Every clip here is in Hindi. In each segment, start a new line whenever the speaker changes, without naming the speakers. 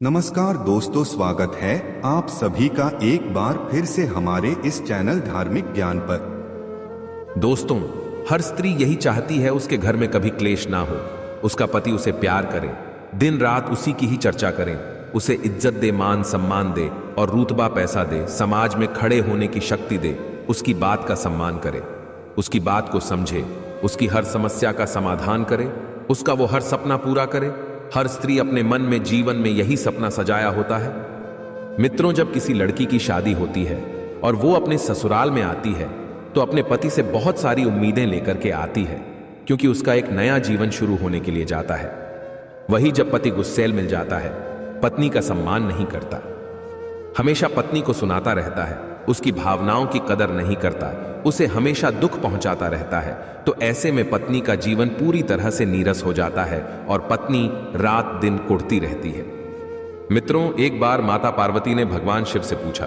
नमस्कार दोस्तों, स्वागत है आप सभी का एक बार फिर से हमारे इस चैनल धार्मिक ज्ञान पर।
दोस्तों, हर स्त्री यही चाहती है उसके घर में कभी क्लेश ना हो, उसका पति उसे प्यार करे, दिन रात उसी की ही चर्चा करे, उसे इज्जत दे, मान सम्मान दे और रुतबा पैसा दे, समाज में खड़े होने की शक्ति दे, उसकी बात का सम्मान करे, उसकी बात को समझे, उसकी हर समस्या का समाधान करे, उसका वो हर सपना पूरा करे। हर स्त्री अपने मन में जीवन में यही सपना सजाया होता है। मित्रों, जब किसी लड़की की शादी होती है और वो अपने ससुराल में आती है तो अपने पति से बहुत सारी उम्मीदें लेकर के आती है, क्योंकि उसका एक नया जीवन शुरू होने के लिए जाता है। वही जब पति गुस्सैल मिल जाता है, पत्नी का सम्मान नहीं करता, हमेशा पत्नी को सुनाता रहता है, उसकी भावनाओं की कदर नहीं करता, उसे हमेशा दुख पहुंचाता रहता है, तो ऐसे में पत्नी का जीवन पूरी तरह से नीरस हो जाता है और पत्नी रात दिन कुढ़ती रहती है। मित्रों, एक बार माता पार्वती ने भगवान शिव से पूछा,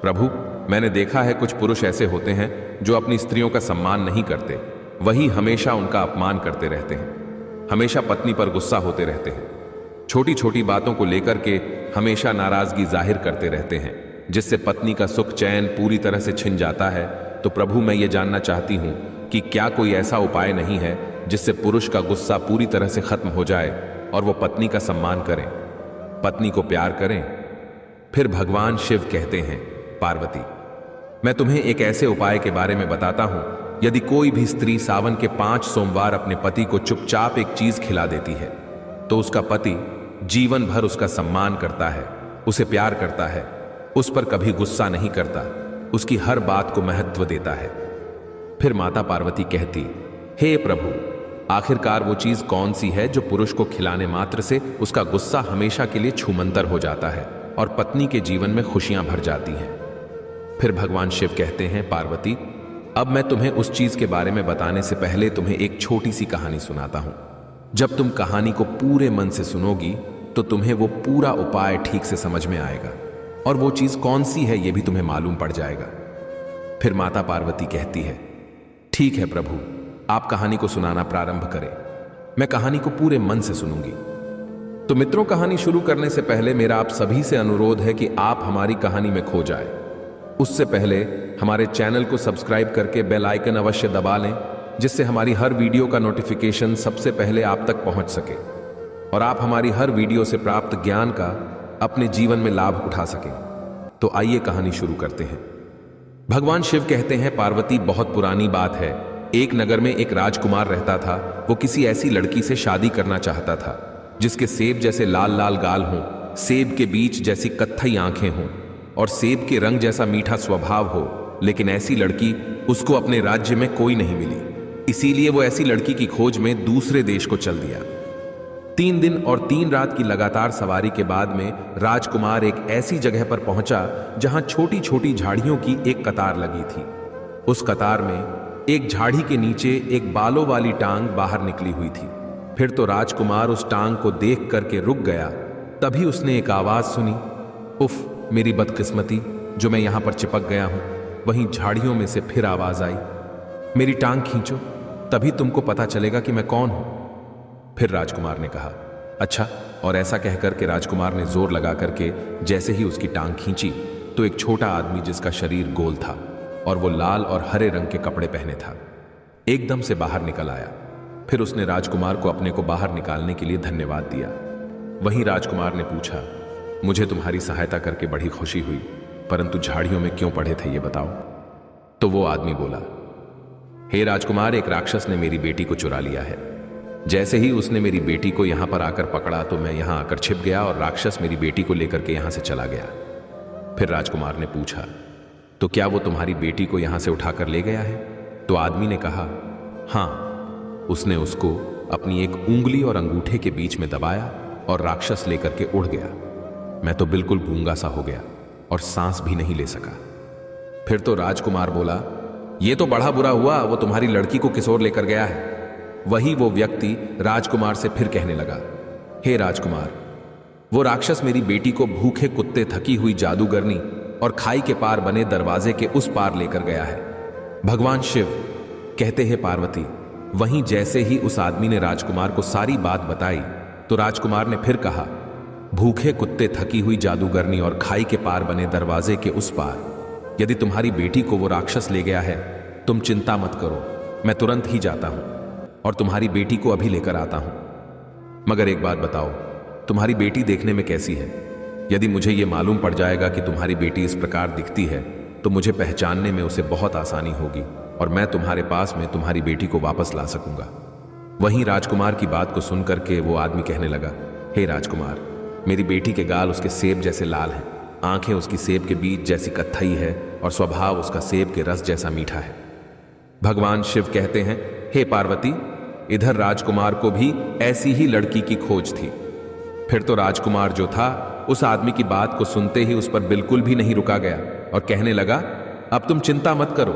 प्रभु, मैंने देखा है कुछ पुरुष ऐसे होते हैं जो अपनी स्त्रियों का सम्मान नहीं करते, वही हमेशा उनका अपमान करते रहते हैं, हमेशा पत्नी पर गुस्सा होते रहते हैं, छोटी छोटी बातों को लेकर के हमेशा नाराजगी जाहिर करते रहते हैं, जिससे पत्नी का सुख चैन पूरी तरह से छिन जाता है। तो प्रभु, मैं ये जानना चाहती हूं कि क्या कोई ऐसा उपाय नहीं है जिससे पुरुष का गुस्सा पूरी तरह से खत्म हो जाए और वो पत्नी का सम्मान करें, पत्नी को प्यार करें। फिर भगवान शिव कहते हैं, पार्वती, मैं तुम्हें एक ऐसे उपाय के बारे में बताता हूं। यदि कोई भी स्त्री सावन के 5 सोमवार अपने पति को चुपचाप एक चीज खिला देती है तो उसका पति जीवन भर उसका सम्मान करता है, उसे प्यार करता है, उस पर कभी गुस्सा नहीं करता, उसकी हर बात को महत्व देता है। फिर माता पार्वती कहती, हे प्रभु, आखिरकार वो चीज कौन सी है जो पुरुष को खिलाने मात्र से उसका गुस्सा हमेशा के लिए छूमंतर हो जाता है और पत्नी के जीवन में खुशियां भर जाती हैं। फिर भगवान शिव कहते हैं, पार्वती, अब मैं तुम्हें उस चीज के बारे में बताने से पहले तुम्हें एक छोटी सी कहानी सुनाता हूं। जब तुम कहानी को पूरे मन से सुनोगी तो तुम्हें वो पूरा उपाय ठीक से समझ में आएगा और वो चीज कौन सी है ये भी तुम्हें मालूम पड़ जाएगा। फिर माता पार्वती कहती है, ठीक है प्रभु, आप कहानी को सुनाना प्रारंभ करें, मैं कहानी को पूरे मन से सुनूंगी। तो मित्रों, कहानी शुरू करने से पहले मेरा आप सभी से अनुरोध है कि आप हमारी कहानी में खो जाएं। उससे पहले हमारे चैनल को सब्सक्राइब करके बेल आइकन अवश्य दबा लें, जिससे हमारी हर वीडियो का नोटिफिकेशन सबसे पहले आप तक पहुंच सके और आप हमारी हर वीडियो से प्राप्त ज्ञान का अपने जीवन में लाभ उठा सकें। तो आइए कहानी शुरू करते हैं। भगवान शिव कहते हैं, पार्वती, बहुत पुरानी बात है। एक नगर में एक राजकुमार रहता था। वो किसी ऐसी लड़की से शादी करना चाहता था जिसके सेब जैसे लाल लाल गाल हों, सेब के बीच जैसी कत्थई आंखें हों और सेब के रंग जैसा मीठा स्वभाव हो। लेकिन ऐसी लड़की उसको अपने राज्य में कोई नहीं मिली, इसीलिए वो ऐसी लड़की की खोज में दूसरे देश को चल दिया। 3 दिन और 3 रात की लगातार सवारी के बाद में राजकुमार एक ऐसी जगह पर पहुंचा जहां छोटी छोटी झाड़ियों की एक कतार लगी थी। उस कतार में एक झाड़ी के नीचे एक बालों वाली टांग बाहर निकली हुई थी। फिर तो राजकुमार उस टांग को देख करके रुक गया। तभी उसने एक आवाज सुनी, उफ, मेरी बदकिस्मती, जो मैं यहां पर चिपक गया हूं। वहीं झाड़ियों में से फिर आवाज आई, मेरी टांग खींचो, तभी तुमको पता चलेगा कि मैं कौन हूं। फिर राजकुमार ने कहा, अच्छा। और ऐसा कहकर के राजकुमार ने जोर लगा करके जैसे ही उसकी टांग खींची तो एक छोटा आदमी जिसका शरीर गोल था और वो लाल और हरे रंग के कपड़े पहने था, एकदम से बाहर निकल आया। फिर उसने राजकुमार को अपने को बाहर निकालने के लिए धन्यवाद दिया। वहीं राजकुमार ने पूछा, मुझे तुम्हारी सहायता करके बड़ी खुशी हुई, परंतु झाड़ियों में क्यों पड़े थे ये बताओ। तो वो आदमी बोला, हे राजकुमार, एक राक्षस ने मेरी बेटी को चुरा लिया है। जैसे ही उसने मेरी बेटी को यहां पर आकर पकड़ा तो मैं यहां आकर छिप गया और राक्षस मेरी बेटी को लेकर के यहां से चला गया। फिर राजकुमार ने पूछा, तो क्या वो तुम्हारी बेटी को यहां से उठाकर ले गया है? तो आदमी ने कहा, हां, उसने उसको अपनी एक उंगली और अंगूठे के बीच में दबाया और राक्षस लेकर के उड़ गया। मैं तो बिल्कुल गूंगा सा हो गया और सांस भी नहीं ले सका। फिर तो राजकुमार बोला, यह तो बड़ा बुरा हुआ, वो तुम्हारी लड़की को किस ओर लेकर गया है। वही वो व्यक्ति राजकुमार से फिर कहने लगा, हे राजकुमार, वो राक्षस मेरी बेटी को भूखे कुत्ते, थकी हुई जादूगरनी और खाई के पार बने दरवाजे के उस पार लेकर गया है। भगवान शिव कहते हैं, पार्वती, वहीं जैसे ही उस आदमी ने राजकुमार को सारी बात बताई तो राजकुमार ने फिर कहा, भूखे कुत्ते, थकी हुई जादूगरनी और खाई के पार बने दरवाजे के उस पार यदि तुम्हारी बेटी को वो राक्षस ले गया है, तुम चिंता मत करो, मैं तुरंत ही जाता हूं और तुम्हारी बेटी को अभी लेकर आता हूं। मगर एक बात बताओ, तुम्हारी बेटी देखने में कैसी है? यदि मुझे यह मालूम पड़ जाएगा कि तुम्हारी बेटी इस प्रकार दिखती है तो मुझे पहचानने में उसे बहुत आसानी होगी और मैं तुम्हारे पास में तुम्हारी बेटी को वापस ला सकूंगा। वहीं राजकुमार की बात को सुनकर के वो आदमी कहने लगा, हे राजकुमार, मेरी बेटी के गाल उसके सेब जैसे लाल हैं, आंखें उसकी सेब के बीज जैसी कत्थई है और स्वभाव उसका सेब के रस जैसा मीठा है। भगवान शिव कहते हैं, हे पार्वती, इधर राजकुमार को भी ऐसी ही लड़की की खोज थी। फिर तो राजकुमार जो था उस आदमी की बात को सुनते ही उस पर बिल्कुल भी नहीं रुका गया और कहने लगा, अब तुम चिंता मत करो,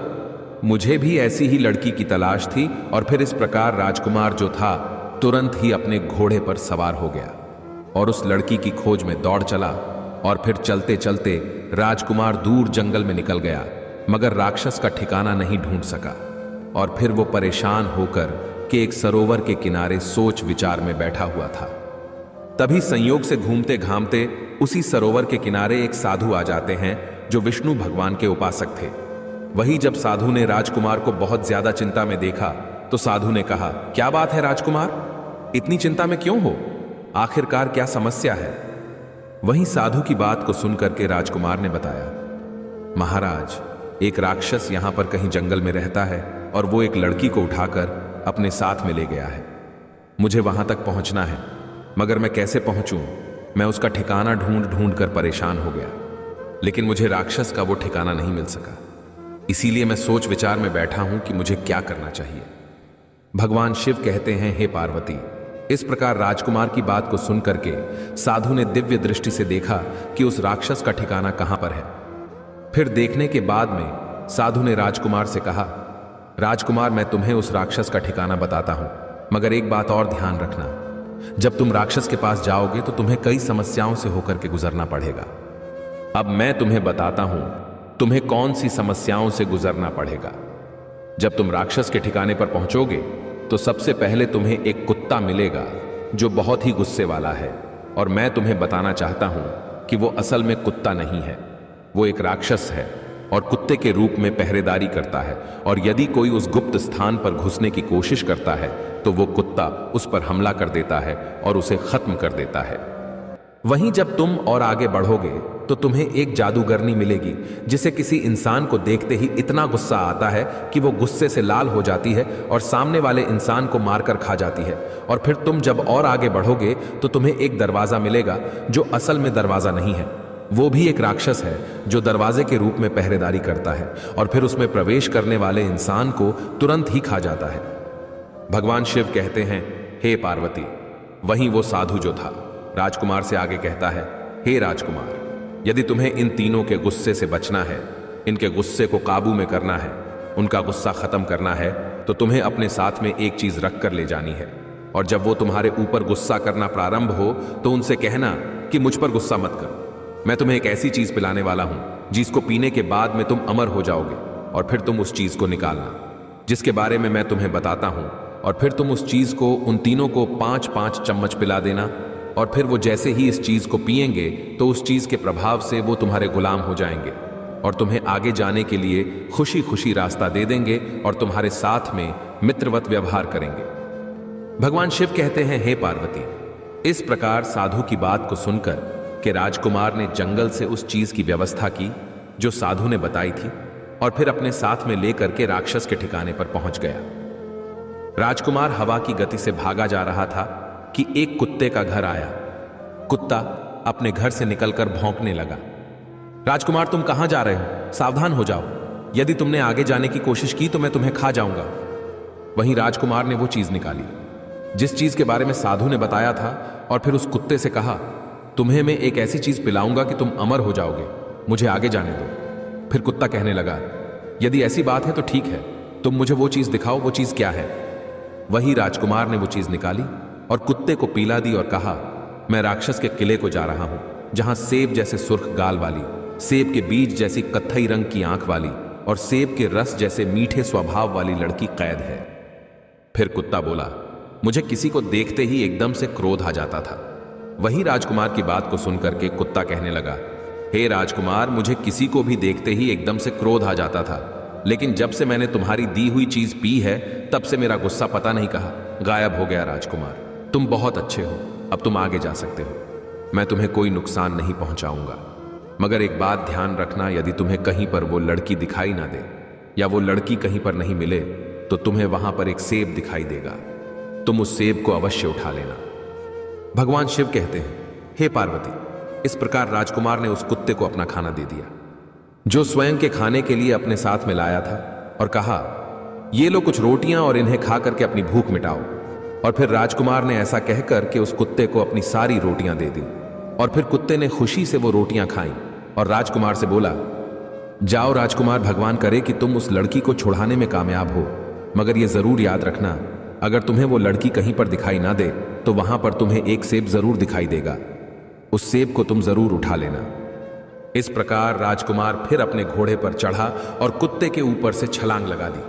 मुझे भी ऐसी ही लड़की की तलाश थी। और फिर इस प्रकार राजकुमार जो था तुरंत ही अपने घोड़े पर सवार हो गया और उस लड़की की खोज में दौड़ चला। और फिर चलते चलते राजकुमार दूर जंगल में निकल गया, मगर राक्षस का ठिकाना नहीं ढूंढ सका। और फिर वो परेशान होकर के एक सरोवर के किनारे सोच विचार में बैठा हुआ था। तभी संयोग से घूमते घामते उसी सरोवर के किनारे एक साधु आ जाते हैं जो विष्णु भगवान के उपासक थे। वही जब साधु ने राजकुमार को बहुत ज्यादा चिंता में देखा तो साधु ने कहा, क्या बात है राजकुमार, इतनी चिंता में क्यों हो? आखिरकार क्या समस्या है? वहीं साधु की बात को सुनकर के राजकुमार ने बताया, महाराज, एक राक्षस यहां पर कहीं जंगल में रहता है और वो एक लड़की को उठाकर अपने साथ में ले गया है। मुझे वहां तक पहुंचना है, मगर मैं कैसे पहुंचूं? मैं उसका ठिकाना ढूंढ ढूंढ कर परेशान हो गया, लेकिन मुझे राक्षस का वो ठिकाना नहीं मिल सका। इसीलिए मैं सोच विचार में बैठा हूं कि मुझे क्या करना चाहिए। भगवान शिव कहते हैं, हे पार्वती, इस प्रकार राजकुमार की बात को सुनकर के साधु ने दिव्य दृष्टि से देखा कि उस राक्षस का ठिकाना कहां पर है। फिर देखने के बाद में साधु ने राजकुमार से कहा, राजकुमार, मैं तुम्हें उस राक्षस का ठिकाना बताता हूं, मगर एक बात और ध्यान रखना, जब तुम राक्षस के पास जाओगे तो तुम्हें कई समस्याओं से होकर के गुजरना पड़ेगा। अब मैं तुम्हें बताता हूं तुम्हें कौन सी समस्याओं से गुजरना पड़ेगा। जब तुम राक्षस के ठिकाने पर पहुंचोगे तो सबसे पहले तुम्हें एक कुत्ता मिलेगा जो बहुत ही गुस्से वाला है, और मैं तुम्हें बताना चाहता हूं कि वो असल में कुत्ता नहीं है, वो एक राक्षस है और कुत्ते के रूप में पहरेदारी करता है। और यदि कोई उस गुप्त स्थान पर घुसने की कोशिश करता है तो वो कुत्ता उस पर हमला कर देता है और उसे खत्म कर देता है। वहीं जब तुम और आगे बढ़ोगे तो तुम्हें एक जादूगरनी मिलेगी जिसे किसी इंसान को देखते ही इतना गुस्सा आता है कि वो गुस्से से लाल हो जाती है और सामने वाले इंसान को मारकर खा जाती है। और फिर तुम जब और आगे बढ़ोगे तो तुम्हें एक दरवाजा मिलेगा जो असल में दरवाजा नहीं है, वो भी एक राक्षस है जो दरवाजे के रूप में पहरेदारी करता है और फिर उसमें प्रवेश करने वाले इंसान को तुरंत ही खा जाता है। भगवान शिव कहते हैं, हे पार्वती, वहीं वो साधु जो था राजकुमार से आगे कहता है, हे राजकुमार, यदि तुम्हें इन तीनों के गुस्से से बचना है, इनके गुस्से को काबू में करना है, उनका गुस्सा खत्म करना है, तो तुम्हें अपने साथ में एक चीज रख कर ले जानी है। और जब वो तुम्हारे ऊपर गुस्सा करना प्रारंभ हो तो उनसे कहना कि मुझ पर गुस्सा मत करो, मैं तुम्हें एक ऐसी चीज पिलाने वाला हूं जिसको पीने के बाद में तुम अमर हो जाओगे। और फिर तुम उस चीज को निकालना जिसके बारे में मैं तुम्हें बताता हूं, और फिर तुम उस चीज को उन तीनों को 5-5 चम्मच पिला देना। और फिर वो जैसे ही इस चीज को पिएंगे तो उस चीज के प्रभाव से वो तुम्हारे गुलाम हो जाएंगे और तुम्हें आगे जाने के लिए खुशी खुशी रास्ता दे देंगे और तुम्हारे साथ में मित्रवत व्यवहार करेंगे। भगवान शिव कहते हैं, हे पार्वती, इस प्रकार साधु की बात को सुनकर कि राजकुमार ने जंगल से उस चीज की व्यवस्था की जो साधु ने बताई थी और फिर अपने साथ में लेकर के राक्षस के ठिकाने पर पहुंच गया। राजकुमार हवा की गति से भागा जा रहा था कि एक कुत्ते का घर आया। कुत्ता अपने घर से निकलकर भौंकने लगा। राजकुमार, तुम कहां जा रहे हो? सावधान हो जाओ, यदि तुमने आगे जाने की कोशिश की तो मैं तुम्हें खा जाऊंगा। वहीं राजकुमार ने वो चीज निकाली जिस चीज के बारे में साधु ने बताया था और फिर उस कुत्ते से कहा, तुम्हें मैं एक ऐसी चीज पिलाऊंगा कि तुम अमर हो जाओगे, मुझे आगे जाने दो। फिर कुत्ता कहने लगा, यदि ऐसी बात है तो ठीक है, तुम मुझे वो चीज दिखाओ, वो चीज क्या है? वही राजकुमार ने वो चीज निकाली और कुत्ते को पिला दी और कहा, मैं राक्षस के किले को जा रहा हूं जहां सेब जैसे सुर्ख गाल वाली, सेब के बीज जैसी कत्थई रंग की आंख वाली और सेब के रस जैसे मीठे स्वभाव वाली लड़की कैद है। फिर कुत्ता बोला, मुझे किसी को देखते ही एकदम से क्रोध आ जाता था। वही राजकुमार की बात को सुनकर के कुत्ता कहने लगा, हे राजकुमार, मुझे किसी को भी देखते ही एकदम से क्रोध आ जाता था, लेकिन जब से मैंने तुम्हारी दी हुई चीज पी है तब से मेरा गुस्सा पता नहीं कहा गायब हो गया। राजकुमार, तुम बहुत अच्छे हो, अब तुम आगे जा सकते हो। मैं तुम्हें कोई नुकसान नहीं पहुंचाऊंगा, मगर एक बात ध्यान रखना, यदि तुम्हें कहीं पर वो लड़की दिखाई ना दे या वो लड़की कहीं पर नहीं मिले तो तुम्हें वहां पर एक सेब दिखाई देगा, तुम उस सेब को अवश्य उठा लेना। भगवान शिव कहते हैं, हे पार्वती, इस प्रकार राजकुमार ने उस कुत्ते को अपना खाना दे दिया, जो स्वयं के खाने के लिए अपने साथ में लाया था, और कहा, ये लो कुछ रोटियां और इन्हें खा करके अपनी भूख मिटाओ। और फिर राजकुमार ने ऐसा कहकर के उस कुत्ते को अपनी सारी रोटियां दे दी, और फिर कुत्ते ने खुशी से वो रोटियां खाई और राजकुमार से बोला, जाओ राजकुमार, भगवान करे कि तुम उस लड़की को छुड़ाने में कामयाब हो, मगर ये जरूर याद रखना, अगर तुम्हें वो लड़की कहीं पर दिखाई ना दे तो वहां पर तुम्हें एक सेब जरूर दिखाई देगा, उस सेब को तुम जरूर उठा लेना। इस प्रकार राजकुमार फिर अपने घोड़े पर चढ़ा और कुत्ते के ऊपर से छलांग लगा दी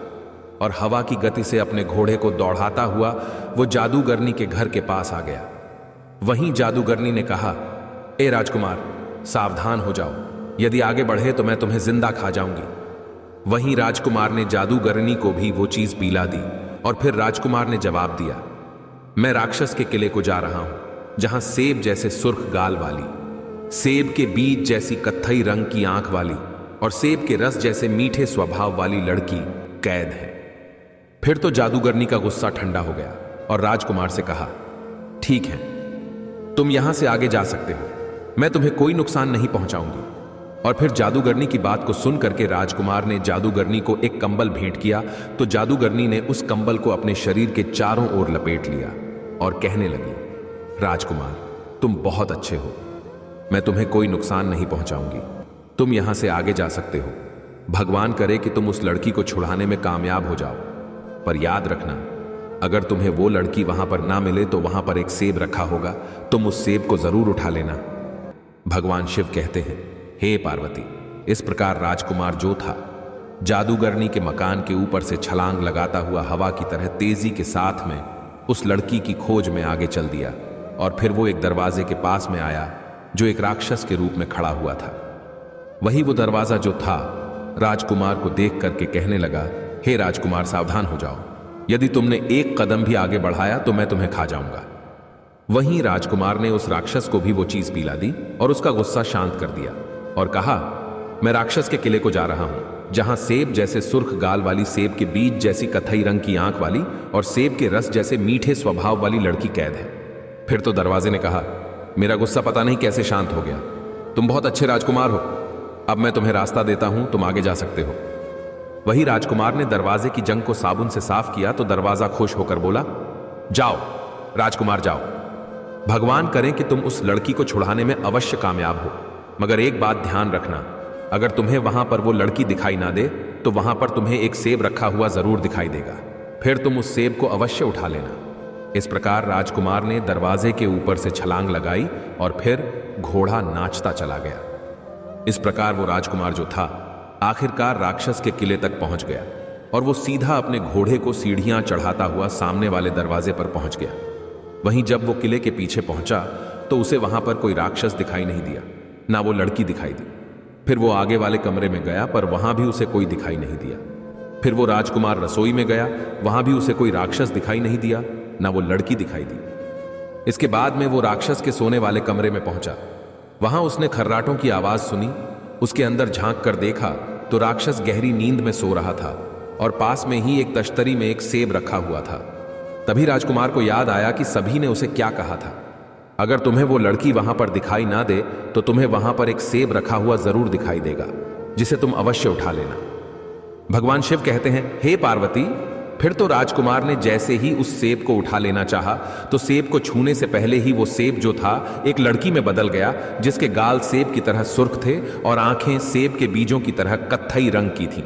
और हवा की गति से अपने घोड़े को दौड़ाता हुआ वो जादूगरनी के घर के पास आ गया। वहीं जादूगरनी ने कहा, ए राजकुमार, सावधान हो जाओ, यदि आगे बढ़े तो मैं तुम्हें जिंदा खा जाऊंगी। वहीं राजकुमार ने जादूगरनी को भी वो चीज पिला दी और फिर राजकुमार ने जवाब दिया, मैं राक्षस के किले को जा रहा हूं, जहां सेब जैसे सुर्ख गाल वाली, सेब के बीज जैसी कत्थई रंग की आंख वाली और सेब के रस जैसे मीठे स्वभाव वाली लड़की कैद है। फिर तो जादूगरनी का गुस्सा ठंडा हो गया और राजकुमार से कहा, ठीक है, तुम यहां से आगे जा सकते हो, मैं तुम्हें कोई नुकसान नहीं पहुंचाऊंगी। और फिर जादूगरनी की बात को सुन करके राजकुमार ने जादूगरनी को एक कंबल भेंट किया, तो जादूगरनी ने उस कंबल को अपने शरीर के चारों ओर लपेट लिया और कहने लगी, राजकुमार, तुम बहुत अच्छे हो, मैं तुम्हें कोई नुकसान नहीं पहुंचाऊंगी, तुम यहां से आगे जा सकते हो। भगवान करे कि तुम उस लड़की को छुड़ाने में कामयाब हो जाओ, पर याद रखना, अगर तुम्हें वो लड़की वहां पर ना मिले तो वहां पर एक सेब रखा होगा, तुम उस सेब को जरूर उठा लेना। भगवान शिव कहते हैं, हे पार्वती, इस प्रकार राजकुमार जो था जादूगरनी के मकान के ऊपर से छलांग लगाता हुआ हवा की तरह तेजी के साथ में उस लड़की की खोज में आगे चल दिया और फिर वो एक दरवाजे के पास में आया जो एक राक्षस के रूप में खड़ा हुआ था। वही वो दरवाजा जो था राजकुमार को देख करके कहने लगा, हे राजकुमार, सावधान हो जाओ, यदि तुमने एक कदम भी आगे बढ़ाया तो मैं तुम्हें खा जाऊंगा। वहीं राजकुमार ने उस राक्षस को भी वो चीज पिला दी और उसका गुस्सा शांत कर दिया और कहा, मैं राक्षस के किले को जा रहा हूं, जहां सेब जैसे सुर्ख गाल वाली, सेब के बीज जैसी कथई रंग की आंख वाली और सेब के रस जैसे मीठे स्वभाव वाली लड़की कैद है। फिर तो दरवाजे ने कहा, मेरा गुस्सा पता नहीं कैसे शांत हो गया, तुम बहुत अच्छे राजकुमार हो, अब मैं तुम्हें रास्ता देता हूं, तुम आगे जा सकते हो। वही राजकुमार ने दरवाजे की जंग को साबुन से साफ किया तो दरवाजा खुश होकर बोला, जाओ राजकुमार, जाओ, भगवान करें कि तुम उस लड़की को छुड़ाने में अवश्य कामयाब हो, मगर एक बात ध्यान रखना, अगर तुम्हें वहां पर वो लड़की दिखाई ना दे तो वहां पर तुम्हें एक सेब रखा हुआ जरूर दिखाई देगा, फिर तुम उस सेब को अवश्य उठा लेना। इस प्रकार राजकुमार ने दरवाजे के ऊपर से छलांग लगाई और फिर घोड़ा नाचता चला गया। इस प्रकार वो राजकुमार जो था आखिरकार राक्षस के किले तक पहुंच गया और वो सीधा अपने घोड़े को सीढ़ियां चढ़ाता हुआ सामने वाले दरवाजे पर पहुंच गया। वहीं जब वो किले के पीछे पहुंचा तो उसे वहां पर कोई राक्षस दिखाई नहीं दिया, ना वो लड़की दिखाई दी। फिर वो आगे वाले कमरे में गया पर वहां भी उसे कोई दिखाई नहीं दिया। फिर वो राजकुमार रसोई में गया, वहां भी उसे कोई राक्षस दिखाई नहीं दिया, ना वो लड़की दिखाई दी। इसके बाद में वो राक्षस के सोने वाले कमरे में पहुंचा, वहां उसने खर्राटों की आवाज सुनी, उसके अंदर झांक कर देखा तो राक्षस गहरी नींद में सो रहा था और पास में ही एक तश्तरी में एक सेब रखा हुआ था। तभी राजकुमार को याद आया कि सभी ने उसे क्या कहा था, अगर तुम्हें वो लड़की वहां पर दिखाई ना दे तो तुम्हें वहां पर एक सेब रखा हुआ जरूर दिखाई देगा, जिसे तुम अवश्य उठा लेना। भगवान शिव कहते हैं, हे पार्वती, फिर तो राजकुमार ने जैसे ही उस सेब को उठा लेना चाहा तो सेब को छूने से पहले ही वो सेब जो था एक लड़की में बदल गया, जिसके गाल सेब की तरह सुर्ख थे और आंखें सेब के बीजों की तरह कत्थई रंग की थी।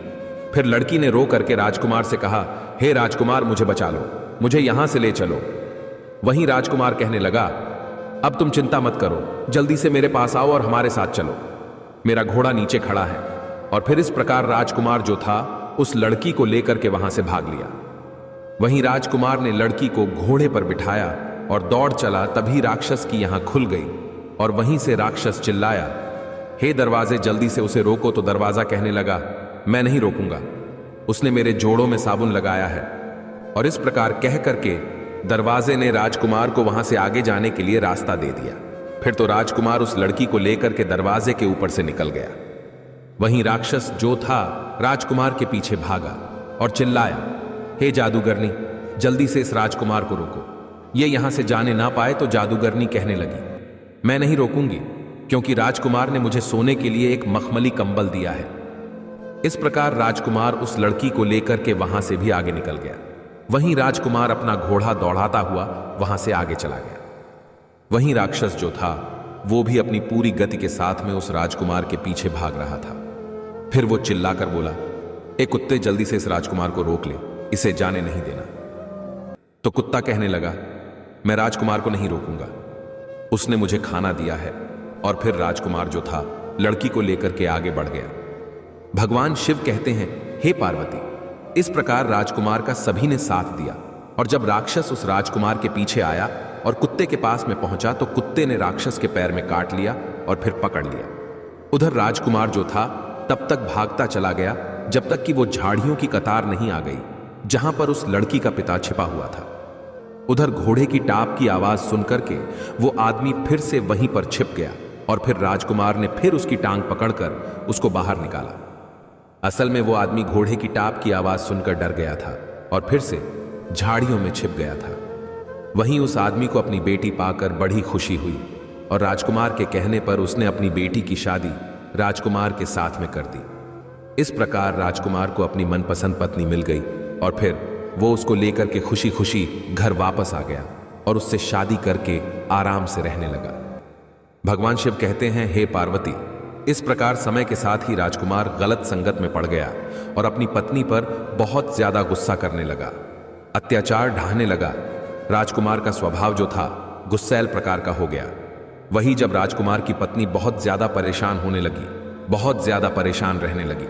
फिर लड़की ने रो करके राजकुमार से कहा, हे राजकुमार, मुझे बचा लो, मुझे यहां से ले चलो। वहीं राजकुमार कहने लगा, अब तुम चिंता मत करो, जल्दी से मेरे पास आओ और हमारे साथ चलो, मेरा घोड़ा नीचे खड़ा है। और फिर इस प्रकार राजकुमार जो था उस लड़की को लेकर के वहां से भाग लिया। वहीं राजकुमार ने लड़की को घोड़े पर बिठाया और दौड़ चला, तभी राक्षस की यहां खुल गई और वहीं से राक्षस चिल्लाया, हे दरवाजे, जल्दी से उसे रोको। तो दरवाजा कहने लगा, मैं नहीं रोकूंगा, उसने मेरे जोड़ों में साबुन लगाया है। और इस प्रकार कह करके दरवाजे ने राजकुमार को वहां से आगे जाने के लिए रास्ता दे दिया। फिर तो राजकुमार उस लड़की को लेकर के दरवाजे के ऊपर से निकल गया। वहीं राक्षस जो था राजकुमार के पीछे भागा और चिल्लाया, हे जादूगरनी, जल्दी से इस राजकुमार को रोको, ये यहां से जाने ना पाए। तो जादूगरनी कहने लगी, मैं नहीं रोकूंगी, क्योंकि राजकुमार ने मुझे सोने के लिए एक मखमली कंबल दिया है। इस प्रकार राजकुमार उस लड़की को लेकर के वहां से भी आगे निकल गया। वहीं राजकुमार अपना घोड़ा दौड़ाता हुआ वहां से आगे चला गया। वहीं राक्षस जो था वो भी अपनी पूरी गति के साथ में उस राजकुमार के पीछे भाग रहा था। फिर वो चिल्लाकर बोला, ए कुत्ते, जल्दी से इस राजकुमार को रोक ले, इसे जाने नहीं देना। तो कुत्ता कहने लगा, मैं राजकुमार को नहीं रोकूंगा, उसने मुझे खाना दिया है। और फिर राजकुमार जो था लड़की को लेकर के आगे बढ़ गया। भगवान शिव कहते हैं, हे पार्वती, इस प्रकार राजकुमार का सभी ने साथ दिया। और जब राक्षस उस राजकुमार के पीछे आया और कुत्ते के पास में पहुंचा तो कुत्ते ने राक्षस के पैर में काट लिया और फिर पकड़ लिया। उधर राजकुमार जो था तब तक भागता चला गया जब तक कि वो झाड़ियों की कतार नहीं आ गई जहां पर उस लड़की का पिता छिपा हुआ था। उधर घोड़े की टाप की आवाज सुनकर के वो आदमी फिर से वहीं पर छिप गया और फिर राजकुमार ने फिर उसकी टांग पकड़कर उसको बाहर निकाला। असल में वो आदमी घोड़े की टाप की आवाज सुनकर डर गया था और फिर से झाड़ियों में छिप गया था। वहीं उस आदमी को अपनी बेटी पाकर बड़ी खुशी हुई और राजकुमार के कहने पर उसने अपनी बेटी की शादी राजकुमार के साथ में कर दी। इस प्रकार राजकुमार को अपनी मनपसंद पत्नी मिल गई और फिर वो उसको लेकर के खुशी खुशी घर वापस आ गया और उससे शादी करके आराम से रहने लगा। भगवान शिव कहते हैं, हे पार्वती, इस प्रकार समय के साथ ही राजकुमार गलत संगत में पड़ गया और अपनी पत्नी पर बहुत ज्यादा गुस्सा करने लगा, अत्याचार ढाने लगा। राजकुमार का स्वभाव जो था गुस्सैल प्रकार का हो गया। वही जब राजकुमार की पत्नी बहुत ज्यादा परेशान होने लगी, बहुत ज्यादा परेशान रहने लगी,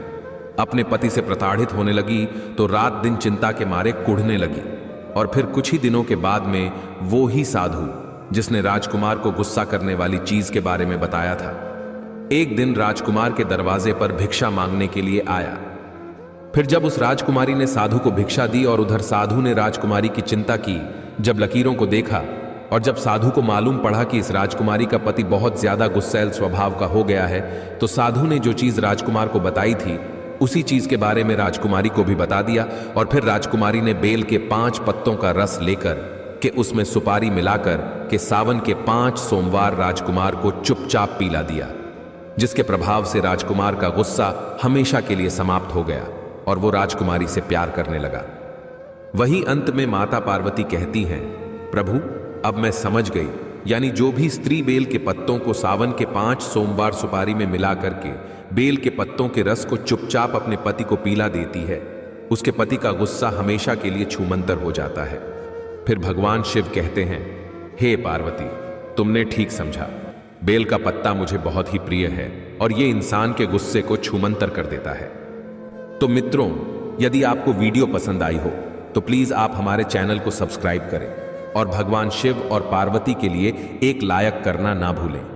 अपने पति से प्रताड़ित होने लगी, तो रात दिन चिंता के मारे कुढ़ने लगी। और फिर कुछ ही दिनों के बाद में वो ही साधु जिसने राजकुमार को गुस्सा करने वाली चीज के बारे में बताया था, एक दिन राजकुमार के दरवाजे पर भिक्षा मांगने के लिए आया। फिर जब उस राजकुमारी ने साधु को भिक्षा दी और उधर साधु ने राजकुमारी की चिंता की, जब लकीरों को देखा और जब साधु को मालूम पड़ा कि इस राजकुमारी का पति बहुत ज्यादा गुस्सैल स्वभाव का हो गया है, तो साधु ने जो चीज राजकुमार को बताई थी उसी चीज के बारे में राजकुमारी को भी बता दिया। और फिर राजकुमारी ने बेल के 5 पत्तों का रस लेकर के उसमें सुपारी मिलाकर के सावन के 5 सोमवार राजकुमार को चुपचाप पिला दिया, जिसके प्रभाव से राजकुमार का गुस्सा हमेशा के लिए समाप्त हो गया और वो राजकुमारी से प्यार करने लगा। वही अंत में माता पार्वती कहती हैं, प्रभु, अब मैं समझ गई, यानी जो भी स्त्री बेल के पत्तों को सावन के 5 सोमवार सुपारी में मिला करके बेल के पत्तों के रस को चुपचाप अपने पति को पीला देती है, उसके पति का गुस्सा हमेशा के लिए छूमंतर हो जाता है। फिर भगवान शिव कहते हैं, हे पार्वती, तुमने ठीक समझा, बेल का पत्ता मुझे बहुत ही प्रिय है और ये इंसान के गुस्से को छूमंतर कर देता है। तो मित्रों, यदि आपको वीडियो पसंद आई हो तो प्लीज आप हमारे चैनल को सब्सक्राइब करें और भगवान शिव और पार्वती के लिए एक लायक करना ना भूलें।